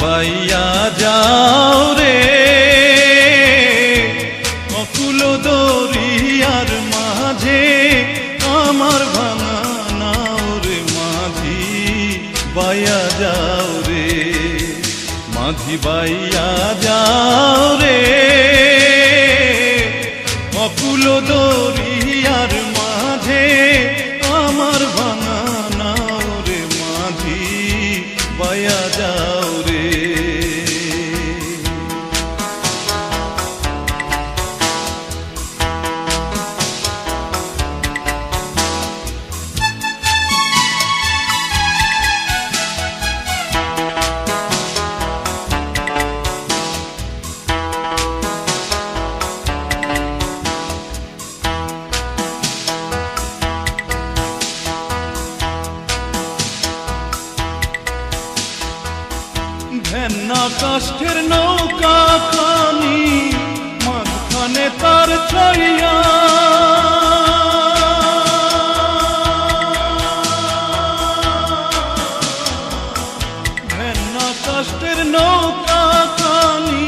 বাইয়া যাও রে অকুল দরিয়ার মাঝে আমার ভাঙা নাও রে মাঝি বাইয়া যাও রে মাঝি বাইয়া যাও রে অকুল দরিয়ার মাঝে আমার ভাঙা নাও রে মাঝি বাইয়া যাও রে ভেন্না কাষ্ঠের নৌকা খানি মাঝখানে তার ছাইয়া ভেন্না কাষ্ঠের নৌকা খানি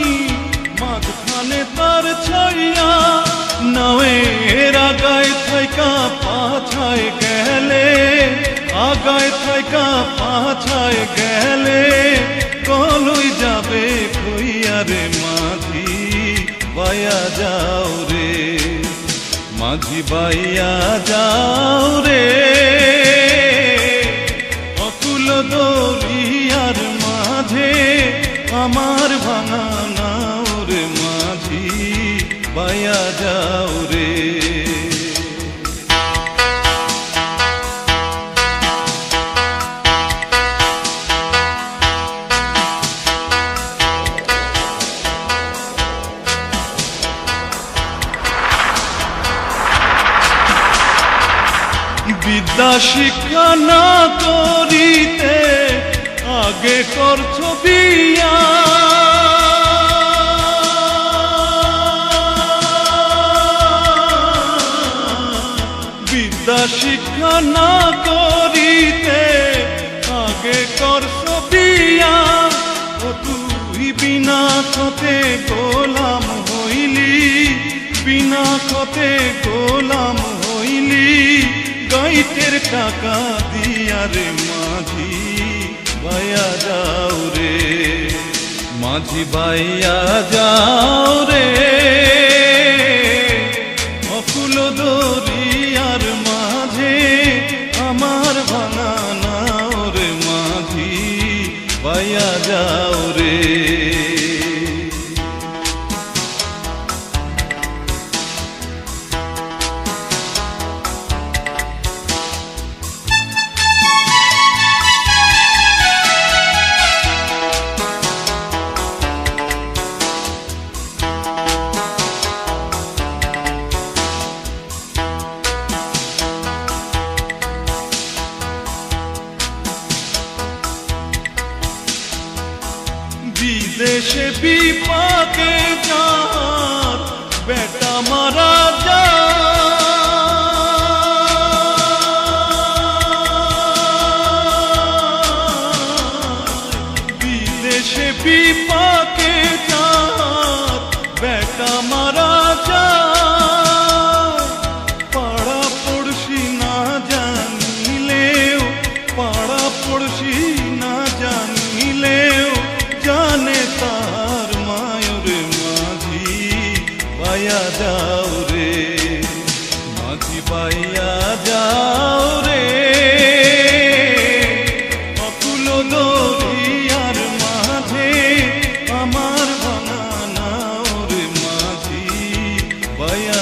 মাঝখানে তার ছাইয়া নাওয়ের আগায় থাইকা পাছায় গেলে আগায় থাইকা পাছায় গেলে কলই যাবে কইয়া রে মাঝি বাইয়া যাও রে মাঝি বাইয়া যাও রে অকুল দরিয়ার মাঝে আমার ভাঙা নাও রে মাঝি বাইয়া যাও রে বিদ্যা শিক্ষা না করিতে আগে করছো বিয়া বিদ্যা শিক্ষা না করিতে আগে করছো বিয়া ও তুই বিনা খতে গোলাম হইলি বিনা খতে গোলাম হইলি গাইতের টাকা দিয়া রে মাঝি বাইয়া যাও রে মাঝি বাইয়া যাও রে অকুল দরিয়ার মাঝে আমার ভাঙা নাও রে মাঝি বাইয়া যাও রে বিদেশে বিপাকে যার বেটা মারা যায় বিদেশে বিপাকে যার বেটা মারা যায় পাড়া পড়শি না জানিলেও পাড়া পড়শি না জানিলেও জানে তার মায়ুর মাঝি বাইয়া যাও রে মাঝি বাইয়া যাও রে অকুল দরিয়ার মাঝে আমার ভাঙা নাও রে মাঝি বাইয়া